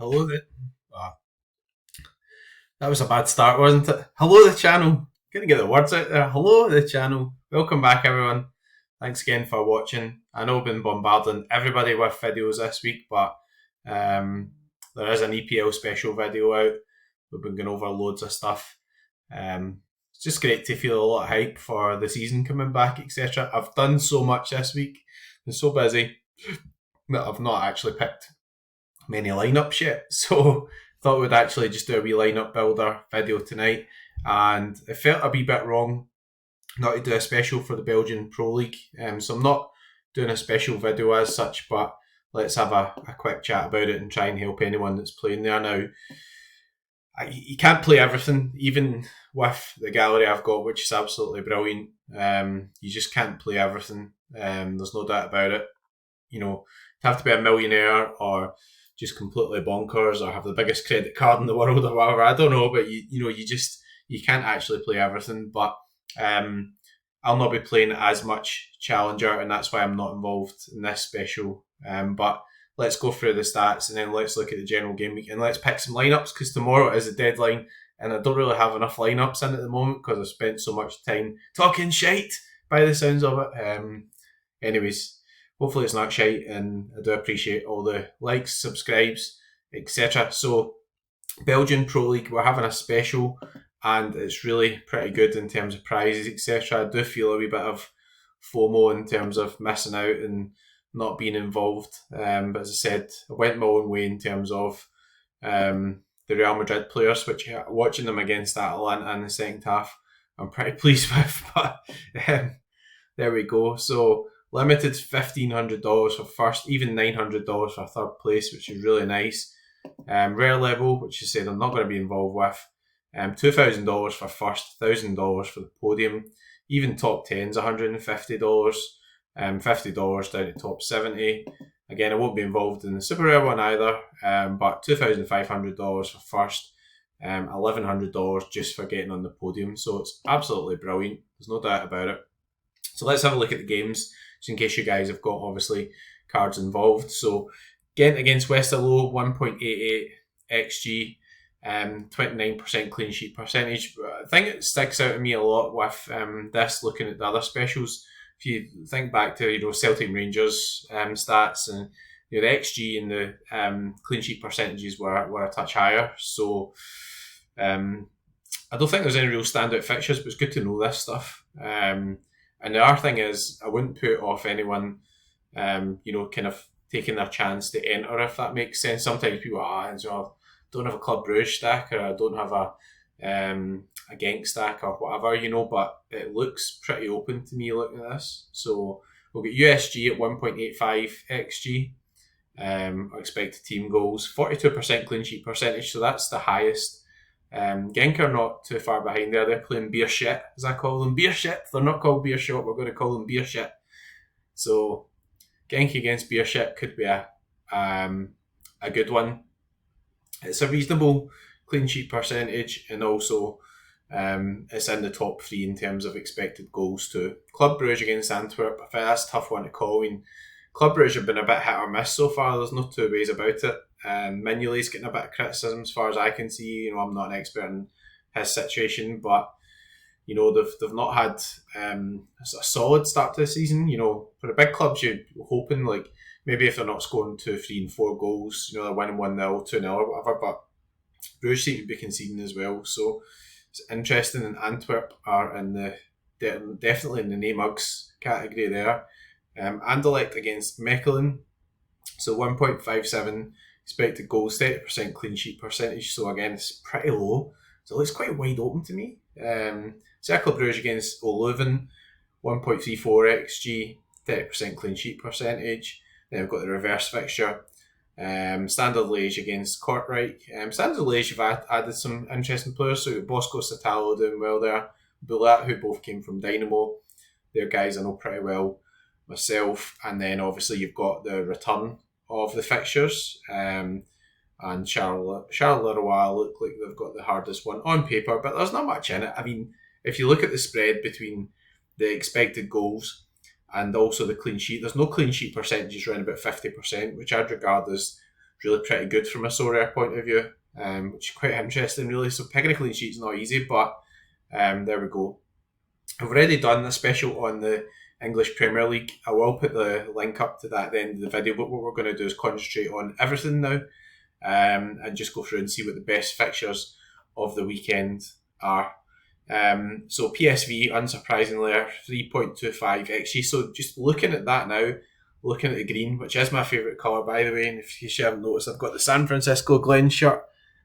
Hello there. Ah, that was a bad start, wasn't it? Hello the channel. Gonna get the words out there. Hello the channel. Welcome back, everyone. Thanks again for watching. I know I've been bombarding everybody with videos this week, but there is an EPL special video out. We've been going over loads of stuff. It's just great to feel a lot of hype for the season coming back, etc. I've done so much this week. Been so busy that I've not actually picked many lineups yet. So thought we'd actually just do a wee lineup builder video tonight. And it felt a wee bit wrong not to do a special for the Belgian Pro League. So I'm not doing a special video as such, but let's have a quick chat about it and try and help anyone that's playing there now. You can't play everything, even with the gallery I've got, which is absolutely brilliant. You just can't play everything. There's no doubt about it. You know, you have to be a millionaire or just completely bonkers or have the biggest credit card in the world or whatever. I don't know, but you can't actually play everything. But I'll not be playing as much Challenger, and that's why I'm not involved in this special. But let's go through the stats and then let's look at the general game week and let's pick some lineups, because tomorrow is the deadline and I don't really have enough lineups in at the moment because I've spent so much time talking shite by the sounds of it. Anyways, hopefully it's not shite, and I do appreciate all the likes, subscribes, etc. So, Belgian Pro League, we're having a special and it's really pretty good in terms of prizes, etc. I do feel a wee bit of FOMO in terms of missing out and not being involved. But as I said, I went my own way in terms of the Real Madrid players, which watching them against Atalanta in the second half, I'm pretty pleased with. But there we go. So limited $1,500 for first, even $900 for third place, which is really nice. Rare level, which I said I'm not going to be involved with. $2,000 for first, $1,000 for the podium. Even top 10's $150. $50 down to top 70. Again, I won't be involved in the super rare one either. But $2,500 for first. $1,100 just for getting on the podium. So it's absolutely brilliant. There's no doubt about it. So let's have a look at the games, just in case you guys have got obviously cards involved. So Ghent against Westerlo, 1.88 XG, 29% clean sheet percentage. I think it sticks out to me a lot with this, looking at the other specials. If you think back to Celtic Rangers stats, and the XG and the clean sheet percentages were a touch higher. So I don't think there's any real standout fixtures, but it's good to know this stuff. And the other thing is, I wouldn't put off anyone, kind of taking their chance to enter, if that makes sense. Sometimes people don't have a Club Brugge stack, or I don't have a Genk stack or whatever, but it looks pretty open to me looking at this. So we'll get USG at 1.85 XG. Expected team goals, 42% clean sheet percentage, so that's the highest. Genk are not too far behind there. They're playing beer shit, as I call them. Beer shit. They're not called beer shot. We're going to call them beer shit. So Genk against beer shit could be a good one. It's a reasonable clean sheet percentage, and also it's in the top 3 in terms of expected goals too. Club Brugge against Antwerp, I think that's a tough one to call. I mean, Club Brugge have been a bit hit or miss so far. There's no two ways about it. Mignolet's getting a bit of criticism as far as I can see. I'm not an expert in his situation, but they've not had a solid start to the season. For the big clubs, you're hoping like maybe if they're not scoring 2, 3, and 4 goals, they're winning 1-0, 2-0 or whatever. But Bruges seem to be conceding as well, so it's interesting. And Antwerp are in definitely in the Neymugs category there. Anderlecht against Mechelen, so 1.57 expected goals, 30% clean sheet percentage. So again, it's pretty low. So it's quite wide open to me. Cercle Brugge against Leuven, 1.34 XG, 30% clean sheet percentage. Then we've got the reverse fixture. Standard Liège against Kortrijk. Standard Liège have added some interesting players. So we've got Bosco Satalo doing well there. Boulat, who both came from Dynamo. They're guys I know pretty well myself. And then obviously you've got the return of the fixtures. And Charles Leroy look like they've got the hardest one on paper, but there's not much in it. I mean, if you look at the spread between the expected goals and also the clean sheet, there's no clean sheet percentages around about 50%, which I'd regard as really pretty good from a Sorare point of view, which is quite interesting really. So picking a clean sheet's not easy, but there we go. I've already done a special on the English Premier League. I will put the link up to that at the end of the video, but what we're going to do is concentrate on everything now, and just go through and see what the best fixtures of the weekend are. So PSV, unsurprisingly, are 3.25 XG. So just looking at that now, looking at the green, which is my favourite colour by the way, and if you haven't noticed, I've got the San Francisco Glen shirt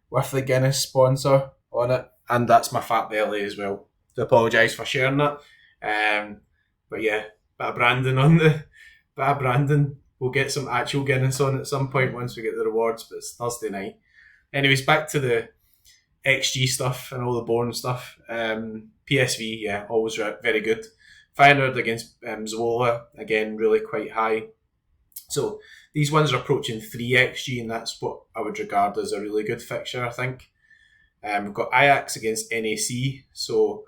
with the Guinness sponsor on it, and that's my fat belly as well. To apologise for sharing that. But yeah, bit of branding. We'll get some actual Guinness on at some point once we get the rewards, but it's Thursday night. Anyways, back to the XG stuff and all the boring stuff. PSV, yeah, always very good. 500 against Zola, again, really quite high. So these ones are approaching 3 XG, and that's what I would regard as a really good fixture, I think. We've got Ajax against NAC. So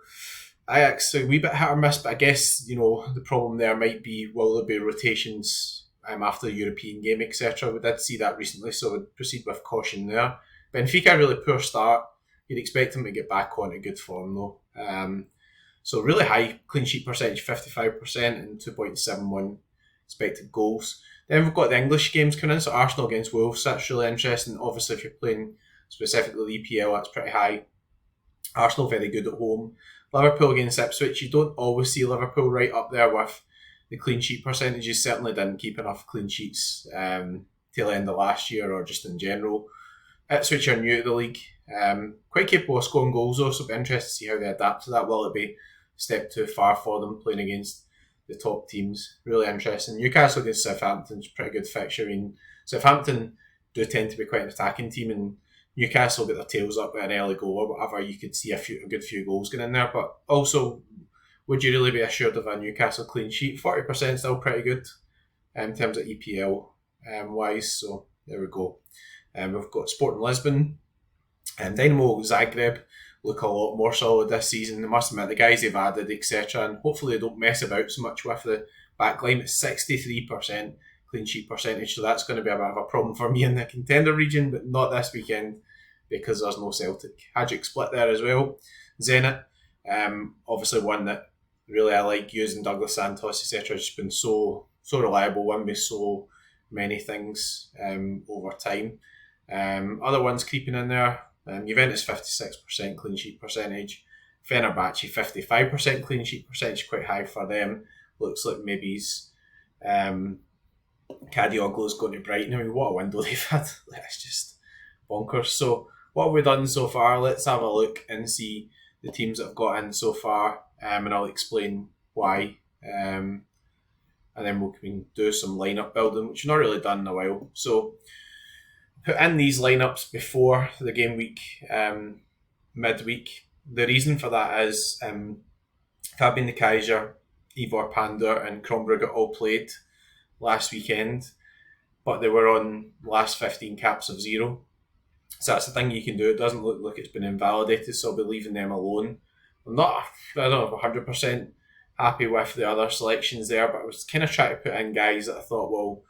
Ajax, a wee bit hit or miss, but I guess, the problem there might be, will there be rotations after the European game, etc. We did see that recently, so we'd proceed with caution there. Benfica, really poor start. You'd expect them to get back on to good form though. So really high clean sheet percentage, 55% and 2.71 expected goals. Then we've got the English games coming in, so Arsenal against Wolves, that's really interesting. Obviously, if you're playing specifically the EPL, that's pretty high. Arsenal very good at home. Liverpool against Ipswich, you don't always see Liverpool right up there with the clean sheet percentages. Certainly didn't keep enough clean sheets till the end of last year or just in general. Ipswich are new to the league. Quite capable of scoring goals though, so it'll be interesting to see how they adapt to that. Will it be a step too far for them playing against the top teams? Really interesting. Newcastle against Southampton's pretty good fixture. I mean, Southampton do tend to be quite an attacking team, and Newcastle get their tails up at an early goal or whatever. You could see a good few goals going in there, but also, would you really be assured of a Newcastle clean sheet? 40% still pretty good in terms of EPL wise, so there we go. We've got Sporting Lisbon and Dynamo Zagreb look a lot more solid this season. I must admit, the guys they've added, etc., and hopefully they don't mess about so much with the backline. It's 63% clean sheet percentage, so that's going to be a bit of a problem for me in the contender region, but not this weekend because there's no Celtic. Hajduk split there as well. Zenit, obviously one that really I like using. Douglas Santos, etc., just been so reliable, won me so many things over time. Other ones creeping in there, Juventus 56% clean sheet percentage, Fenerbahce 55% clean sheet percentage, quite high for them. Looks like maybe he's Kadioglu's going to Brighton. I mean, what a window they've had. It's just bonkers. So what have we done so far? Let's have a look and see the teams that have got in so far, and I'll explain why. And then we can do some lineup building, which we've not really done in a while. So put in these lineups before the game week, midweek. The reason for that is Fabian de Kaiser, Ivor Pandor and Krombrugge all played last weekend, but they were on last 15 caps of 0. So that's the thing you can do. It doesn't look like it's been invalidated, so I'll be leaving them alone. I don't know, 100% happy with the other selections there, but I was kind of trying to put in guys that I thought, well,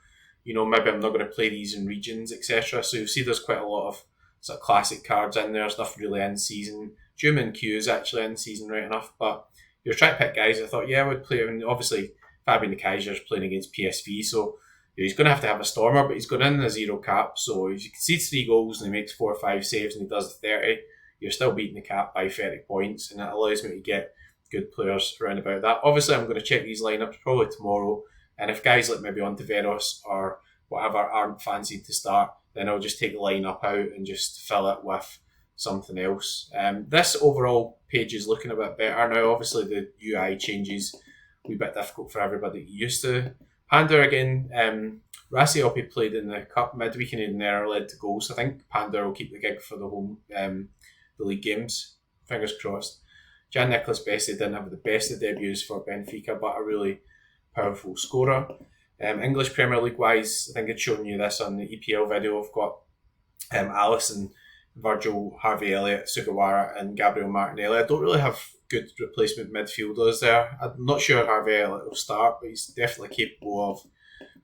maybe I'm not going to play these in regions, etc. So you'll see there's quite a lot of sort of classic cards in there. There's nothing really in season. Juman Q is actually in season right enough, but you're trying to pick guys I thought, yeah, I would play. I mean, obviously, Fabian de Kaiser is playing against PSV, so he's going to have a stormer, but he's going in a 0 cap. So if you concedes 3 goals and he makes 4 or 5 saves and he does 30, you're still beating the cap by 30 points, and that allows me to get good players around about that. Obviously, I'm going to check these lineups probably tomorrow, and if guys like maybe Ontiveros or whatever aren't fancied to start, then I'll just take the lineup out and just fill it with something else. This overall page is looking a bit better now. Obviously, the UI changes a wee bit difficult for everybody used to. Pandor again, Rassiopi played in the Cup midweek and in there led to goals. I think Pandor will keep the gig for the home the league games. Fingers crossed. Jan Nicholas Bessie didn't have the best of debuts for Benfica, but a really powerful scorer. English Premier League wise, I think I'd shown you this on the EPL video. I've got Alisson, Virgil, Harvey Elliott, Sugawara and Gabriel Martinelli. I don't really have good replacement midfielders there. I'm not sure Harvey Elliott will start, but he's definitely capable of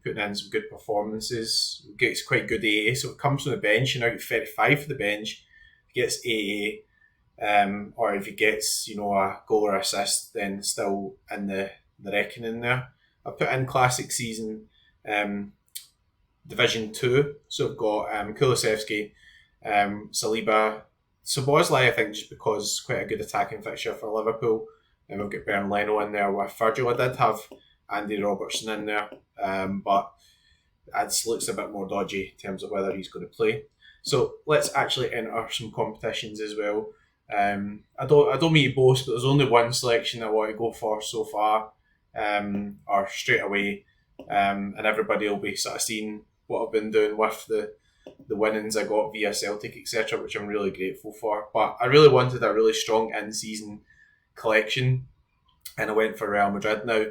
putting in some good performances. Gets quite good AA, so it comes from the bench. You now get 35 for the bench. He gets AA. Or if he gets, a goal or assist, then still in the reckoning there. I put in classic season Division 2, so I've got Kulusevski, Saliba, Szoboszlai, I think just because quite a good attacking fixture for Liverpool. And we've got Bern Leno in there with Virgil. I did have Andy Robertson in there, but it looks a bit more dodgy in terms of whether he's going to play. So let's actually enter some competitions as well. I don't mean to boast, but there's only one selection I want to go for so far, or straight away, and everybody will be sort of seeing what I've been doing with the winnings I got via Celtic, etc., which I'm really grateful for. But I really wanted a really strong in-season collection, and I went for Real Madrid. Now,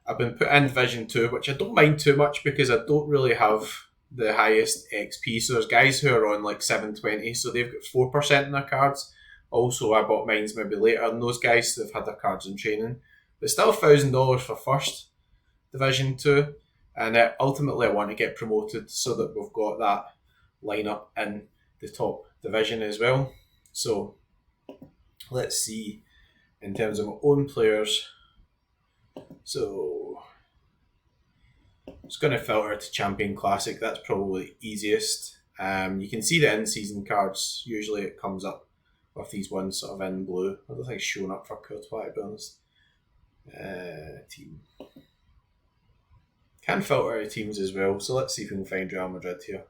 I've been put in Division 2, which I don't mind too much because I don't really have the highest XP. So there's guys who are on like 720, so they've got 4% in their cards. Also, I bought mines maybe later than those guys, so they've had their cards in training. But still $1,000 for first Division 2. And ultimately I want to get promoted so that we've got that lineup in the top division as well. So let's see in terms of my own players. So I'm just going to filter to Champion Classic. That's probably easiest. You can see the in-season cards. Usually it comes up with these ones sort of in blue. I don't think it's showing up for Courtois, to be honest. Team. Can filter out teams as well, so let's see if we can find Real Madrid here.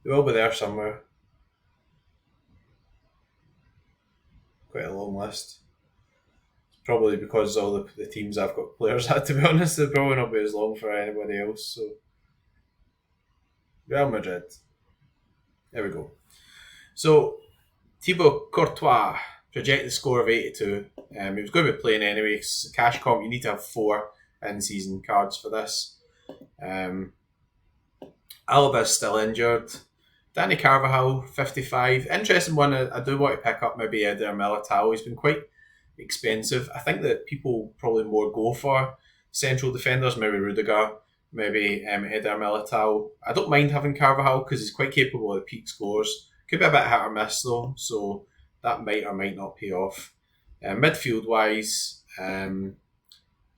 They will be there somewhere. Quite a long list. It's probably because all the teams I've got players at, to be honest. They'll probably not be as long for anybody else. So Real Madrid. There we go. So Thibaut Courtois, projected score of 82. He was going to be playing anyway. Cash comp, you need to have 4 in-season cards for this. Alba's still injured. Danny Carvajal, 55. Interesting one. I do want to pick up maybe Eder Militao. He's been quite expensive. I think that people probably more go for central defenders, maybe Rudiger, maybe Eder Militao. I don't mind having Carvajal because he's quite capable of peak scores. Could be a bit hit or miss though, so that might or might not pay off. Midfield wise, going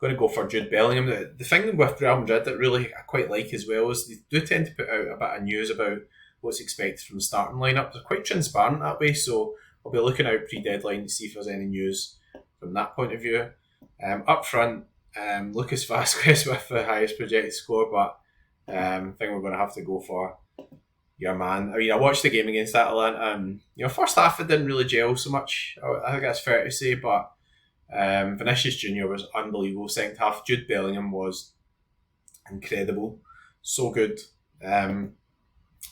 to go for Jude Bellingham. The thing with Real Madrid that really I quite like as well is they do tend to put out a bit of news about what's expected from the starting lineup. They're quite transparent that way, so I'll be looking out pre-deadline to see if there's any news from that point of view. Up front, Lucas Vazquez with the highest projected score, but I think we're going to have to go for your man. I mean, I watched the game against Atalanta. First half it didn't really gel so much. I think that's fair to say, but Vinicius Junior was unbelievable. Second half, Jude Bellingham was incredible, so good.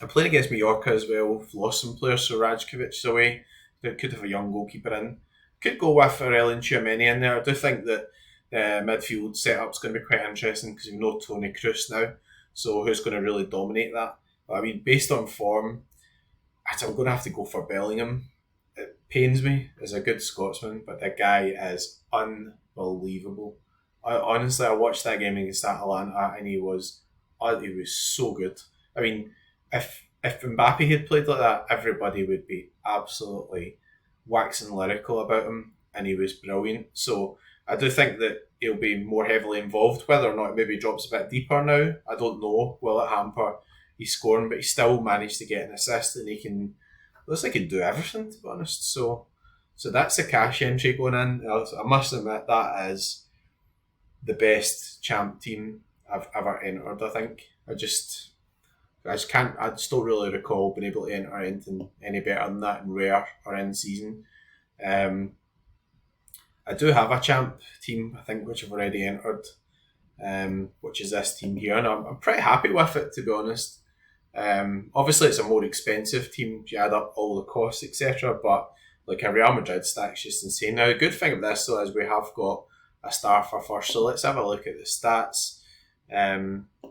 I'm playing against Mallorca as well. We've lost some players, so Rajkovic's away. They could have a young goalkeeper in. Could go with Aurelien Tchouameni in there. I do think that the midfield setup's going to be quite interesting because we know Toni Kroos now, so who's going to really dominate that? But I mean, based on form, I'm going to have to go for Bellingham. It pains me as a good Scotsman, but the guy is unbelievable. Honestly, I watched that game against Atalanta and he was so good. I mean, if Mbappe had played like that, everybody would be absolutely waxing lyrical about him, and he was brilliant. So I do think that he'll be more heavily involved. Whether or not it maybe drops a bit deeper now, I don't know. Will it hamper his scoring? But he still managed to get an assist, and looks like he can do everything, to be honest. So that's a cash entry going in. I must admit that is the best champ team I've ever entered. I think I just can't. I just don't really recall being able to enter anything any better than that in rare or in season. I do have a champ team, I think, which I've already entered, which is this team here, and I'm pretty happy with it, to be honest. Obviously, it's a more expensive team. You add up all the costs, etc. But like a Real Madrid stack's just insane. Now, the good thing about this, though, is we have got a star for first. So let's have a look at the stats.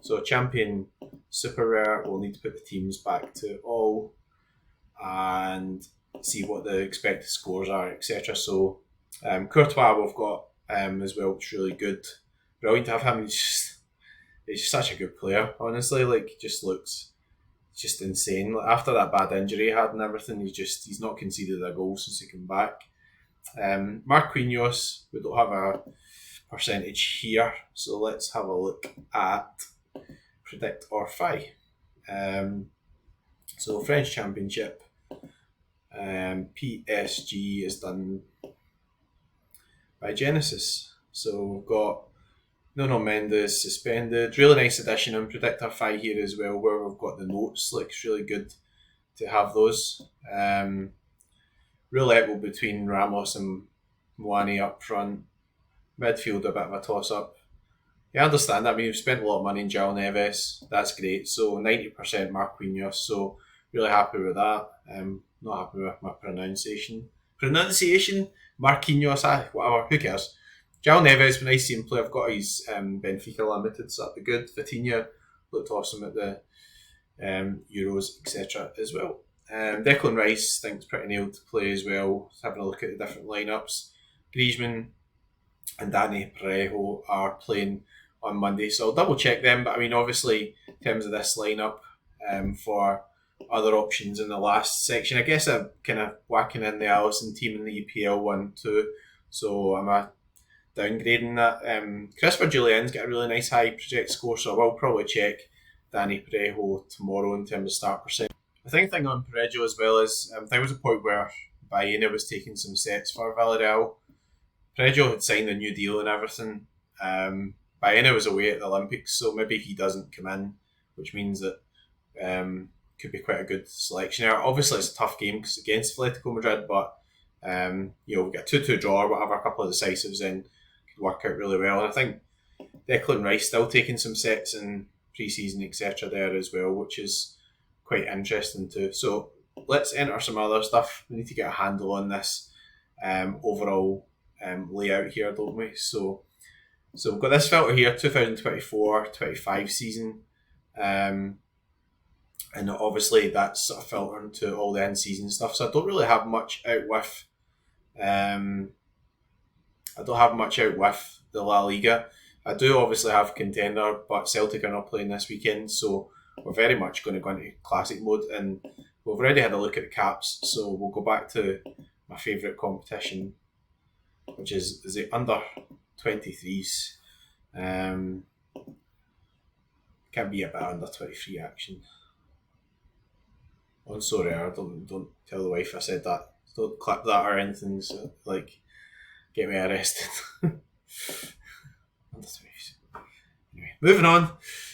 So champion super rare, we'll need to put the teams back to all and see what the expected scores are, etc. So Courtois we've got as well, which is really good. brilliant to have him. He's just such a good player, honestly. Like, just looks just insane. Like, after that bad injury he had and everything, he's not conceded a goal since he came back. Marquinhos, we don't have a percentage here, so let's have a look at predict or fi. So French Championship, PSG is done by Genesis. So we've got Nuno Mendes suspended. Really nice addition on Predict or Fi here as well, where we've got the notes. Like, it's really good to have those. Roulette will between Ramos and Moani up front. Midfield a bit of a toss up. Yeah, I understand that. I mean, we've spent a lot of money in João Neves. That's great. So 90% Marquinhos. So really happy with that. Not happy with my pronunciation. Marquinhos, whatever. Who cares? João Neves, been nice to see him play. I've got his Benfica Limited, so that'd be good. Vitinha looked awesome at the Euros, etc. as well. Declan Rice, think's pretty nailed to play as well. Having a look at the different lineups. Griezmann and Dani Parejo are playing on Monday, so I'll double check them. But I mean, obviously, in terms of this lineup, for other options in the last section, I guess I'm kind of whacking in the Allison team in the EPL one too. So I'm downgrading that. Christopher Julien's got a really nice high project score, so I will probably check Dani Parejo tomorrow in terms of start percent. The thing on Parejo as well is there was a point where Baena was taking some sets for Villarreal. Parejo had signed a new deal and everything. Baena was away at the Olympics, so maybe he doesn't come in, which means that could be quite a good selection there. Obviously, it's a tough game because against Atletico Madrid, but we've got a 2-2 draw or whatever, a couple of decisives in, could work out really well. And I think Declan Rice still taking some sets in pre-season, etc. there as well, which is quite interesting too. So let's enter some other stuff. We need to get a handle on this overall layout here, don't we? So we've got this filter here, 2024-25 season. And obviously that's sort of filtering to all the in-season stuff. So I don't really have much out with the La Liga. I do obviously have Contender, but Celtic are not playing this weekend, so we're very much going to go into classic mode. And we've already had a look at the caps, so we'll go back to my favourite competition, which is the under 23s. Can be a bit under 23 action. On Sorare, don't tell the wife I said that. Don't clip that or anything, so, like, get me arrested. Anyway, moving on.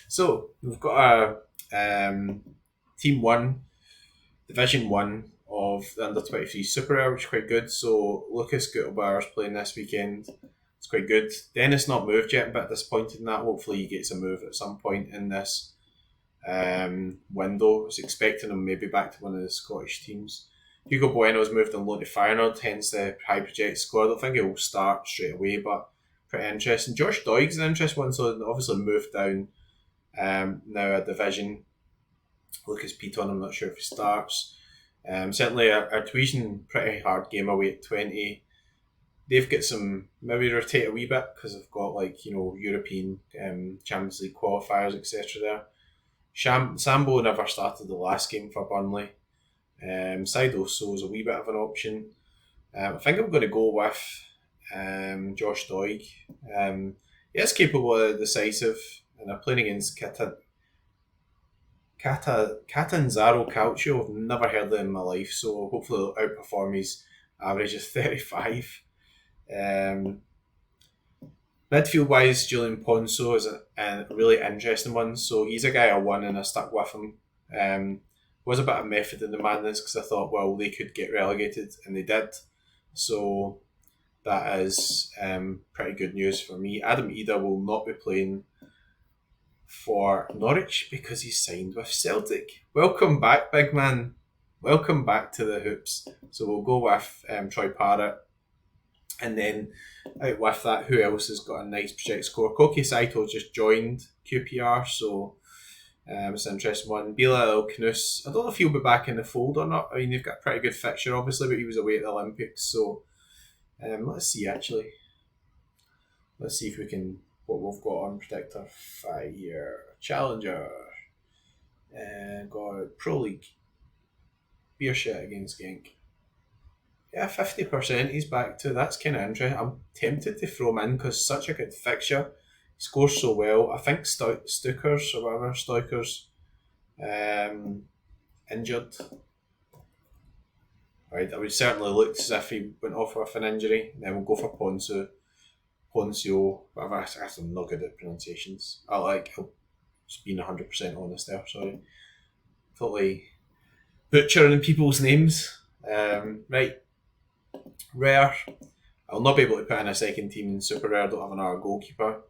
So we've got a Team 1, Division 1 of the under 23 Super Air, which is quite good. So Lucas Guttelbauer's playing this weekend. It's quite good. Dennis not moved yet, but disappointed in that. Hopefully he gets a move at some point in this window. I was expecting him maybe back to one of the Scottish teams. Hugo Bueno's moved on loan to Feyenoord, hence the high project score. I don't think he'll start straight away, but pretty interesting. Josh Doig's an interesting one, so obviously moved down now a division. Lucas Piton, I'm not sure if he starts. Certainly our Tuition, pretty hard game away at 20. They've got some, maybe rotate a wee bit because they've got European Champions League qualifiers, etc. there. Sambo never started the last game for Burnley. Saido So is a wee bit of an option. I think I'm going to go with Josh Doig. He is capable of decisive, and they're playing against Catanzaro Calcio. I've never heard of him in my life, so hopefully he'll outperform his average of 35. Midfield wise, Julian Ponso is a really interesting one. So he's a guy I won and I stuck with him. Was a bit of method in the madness because I thought, well, they could get relegated, and they did. So that is pretty good news for me. Adam Ida will not be playing for Norwich because he's signed with Celtic. Welcome back, big man. Welcome back to the hoops. So we'll go with Troy Parrott. And then out with that, who else has got a nice project score? Koki Saito just joined QPR, so it's an interesting one. Bilal Knus, I don't know if he'll be back in the fold or not. I mean, they've got a pretty good fixture, obviously, but he was away at the Olympics, so let's see, actually. Let's see if we can what we've got on predictor. 5-year challenger. Got Pro League. Beer shit against Genk. Yeah, 50% he's back to. That's kind of interesting. I'm tempted to throw him in because such a good fixture. He scores so well. I think Stukers or whatever, Stoikers, injured. Right, it would certainly look as if he went off with an injury. Then we'll go for Poncio, whatever. I'm not good at pronunciations. I'm just being 100% honest there, sorry. Totally butchering people's names. Right, rare. I'll not be able to put in a second team in Super Rare, I don't have another goalkeeper.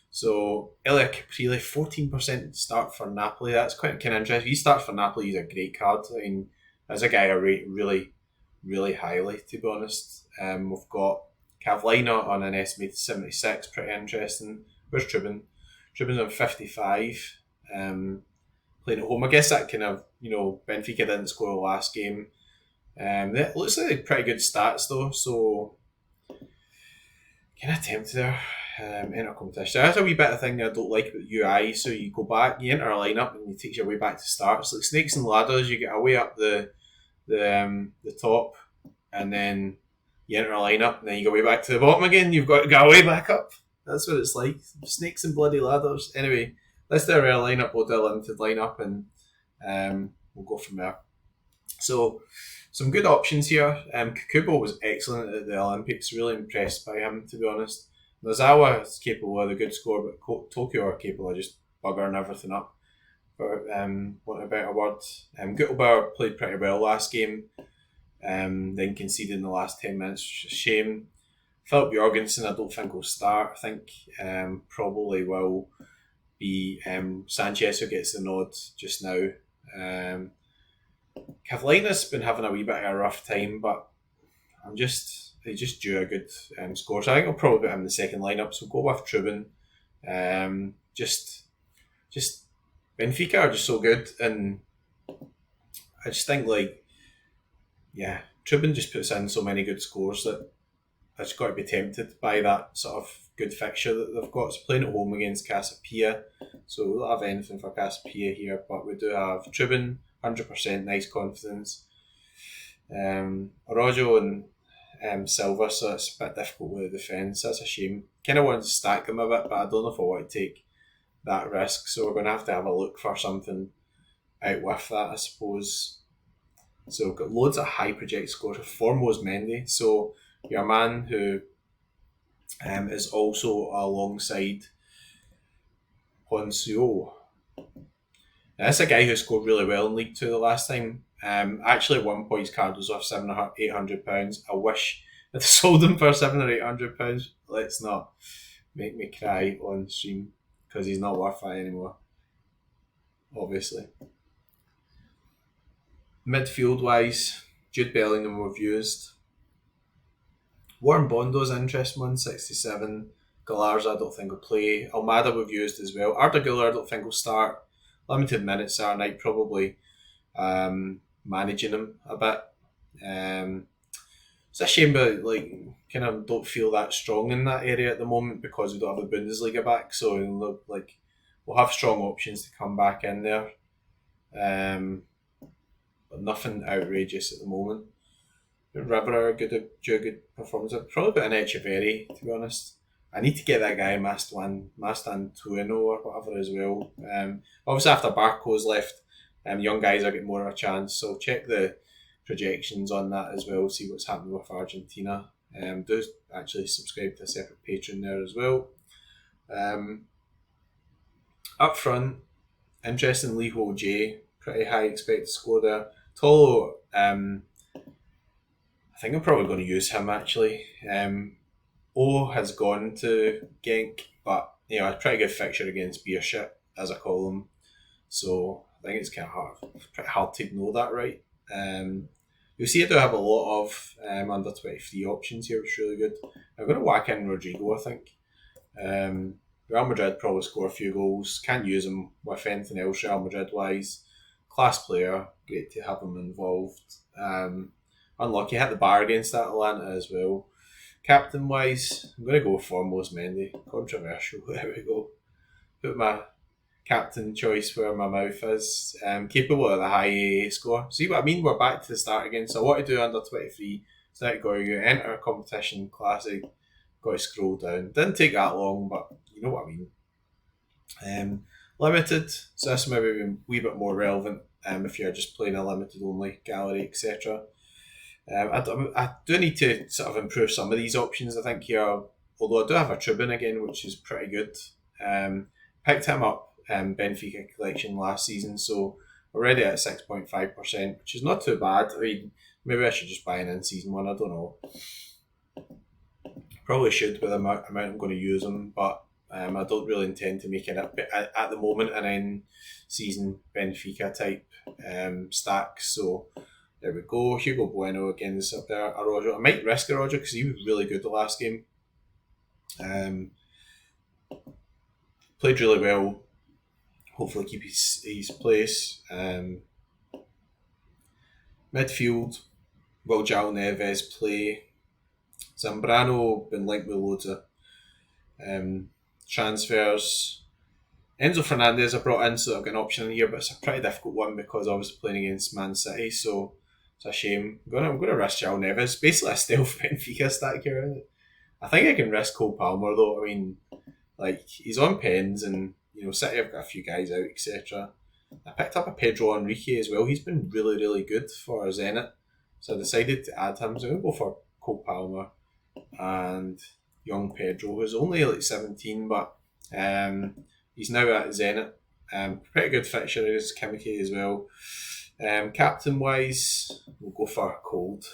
So, Elia Caprile, 14% start for Napoli. That's quite kind of interesting. If he starts for Napoli, he's a great card. I mean, as a guy I rate really, really highly, to be honest. We've got Cavlina on an estimated 76, pretty interesting. Where's Trubin? Trubin's on 55, playing at home. I guess that kind of, Benfica didn't score the last game. It looks like pretty good stats though, so kind of tempted there. Enter competition. That's a wee bit of thing I don't like about UI. So you go back, you enter a lineup, and it takes your way back to start. It's like snakes and ladders. You get a way up the top, and then you enter a lineup, and then you go way back to the bottom again. You've got to go way back up. That's what it's like. Snakes and bloody ladders. Anyway, let's do a rare lineup. We'll do a limited lineup, and we'll go from there. So, some good options here. Kukubo was excellent at the Olympics. Really impressed by him, to be honest. Nozawa is capable of a good score, but Tokyo are capable of just buggering everything up, for want a better word. Guttelbauer played pretty well last game, then conceded in the last 10 minutes, which is a shame. Philip Jorgensen, I don't think will start. I think probably will be Sanchez who gets the nod just now. Cavlina's been having a wee bit of a rough time, but he just drew a good score. So I think I'll probably put him in the second lineup. So go with Trubin. Just Benfica are just so good, and I just think Trubin just puts in so many good scores that I just got to be tempted by that sort of good fixture that they've got. It's playing at home against Casapia, so we don't have anything for Casapia here, but we do have Trubin, 100%, nice confidence. Araujo and Silva, so it's a bit difficult with the defence. That's a shame. Kind of wanted to stack them a bit, but I don't know if I want to take that risk, so we're going to have a look for something out with that, I suppose. So we've got loads of high project scores. Foremost Mendy, so your man who is also alongside Poncio. Now, that's a guy who scored really well in League 2 the last time. Actually, at one point his card was worth £700-800. I wish I'd sold him for £700 or £800. Let's not make me cry on stream because he's not worth that anymore. Obviously. Midfield wise, Jude Bellingham we've used. Warren Bondo's an interesting one, 67. Galarza I don't think will play. Almada we've used as well. Arda Güler I don't think will start. Limited minutes Saturday night, probably managing him a bit. It's a shame, but kind of don't feel that strong in that area at the moment because we don't have the Bundesliga back. So we'll have strong options to come back in there, but nothing outrageous at the moment. Ribera a good performance. I'd probably put an Echeverri, to be honest. I need to get that guy Mastantuono or whatever as well. Obviously after Barco's left, young guys are getting more of a chance, so check the projections on that as well, see what's happening with Argentina. Do actually subscribe to a separate Patreon there as well. Up front, interesting Liho J, pretty high expected score there. Tolo, I think I'm probably going to use him actually. O has gone to Genk, but a pretty good fixture against Beership, as I call them. So I think it's kind of pretty hard to know that right. You'll see I do have a lot of under 23 options here, which is really good. I'm going to whack in Rodrigo, I think. Real Madrid probably score a few goals. Can't use him with anything else Real Madrid wise. Class player, great to have him involved. Unlucky, hit the bar against Atalanta as well. Captain wise, I'm going to go foremost Mendy. Controversial. There we go. Put my captain choice where my mouth is. Capable of the high AA score. See what I mean? We're back to the start again. So what to do under 23? So now got to enter a competition classic. Got to scroll down. Didn't take that long, but you know what I mean. Limited. So that's maybe a wee bit more relevant if you're just playing a limited only gallery, etc. I do need to sort of improve some of these options. I think here, although I do have a Tribune again, which is pretty good. Picked him up Benfica collection last season, so already at 6.5%, which is not too bad. I mean, maybe I should just buy an in-season one. I don't know. Probably should with the amount I'm going to use them, but I don't really intend to make it at the moment an in-season Benfica type stack. So there we go. Hugo Bueno against Araujo. I might risk Araujo because he was really good the last game. Played really well. Hopefully keep his place. Midfield, will João Neves play? Zambrano been linked with loads of transfers. Enzo Fernandez I brought in, so I've got an option here, but it's a pretty difficult one because I was playing against Man City, so it's a shame. I'm going to risk João Neves. Basically a stealth Benfica stack here, isn't it? I think I can risk Cole Palmer though. I mean, like, he's on pens and, you know, City have got a few guys out, etc. I picked up a Pedro Henrique as well. He's been really, really good for Zenit. So I decided to add him. So I'm going to go for Cole Palmer and young Pedro, who's only like 17, but he's now at Zenit. Pretty good fixture is Kimike as well. Captain wise, we'll go for Cold.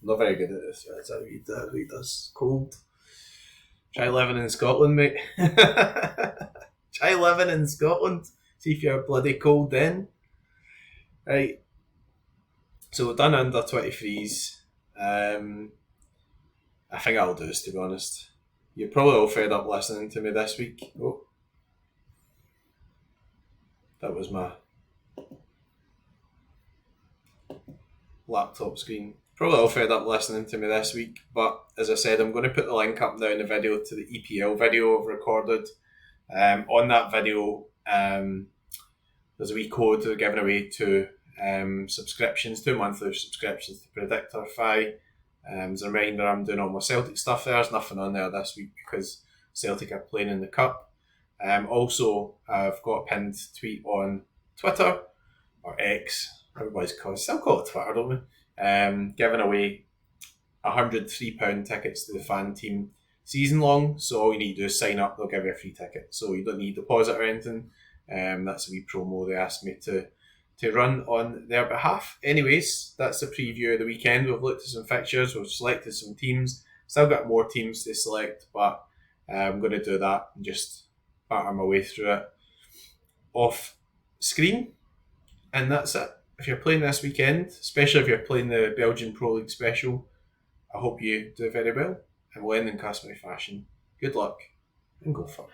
I'm not very good at this. That's how he does. Cold. Try living in Scotland, mate. Try living in Scotland. See if you're bloody cold then. Right. So we've done under 23s. I think I'll do this, to be honest. You're probably all fed up listening to me this week. Oh. That was my laptop screen. Probably all fed up listening to me this week, but as I said, I'm going to put the link up now in the video to the EPL video I've recorded. On that video, there's a wee code they're giving away to subscriptions, 2 monthly subscriptions to Predictorify. As a reminder, I'm doing all my Celtic stuff there. There's nothing on there this week because Celtic are playing in the Cup. Also, I've got a pinned tweet on Twitter, or X, everybody's still call it Twitter, don't we? Giving away £103 tickets to the fan team season long. So all you need to do is sign up, they'll give you a free ticket. So you don't need a deposit or anything. That's a wee promo they asked me to run on their behalf. Anyways, that's the preview of the weekend. We've looked at some fixtures, we've selected some teams. Still got more teams to select, but I'm going to do that and just batter my way through it off screen. And that's it. If you're playing this weekend, especially if you're playing the Belgian Pro League special, I hope you do very well. And we'll end in customary fashion. Good luck and go fuck.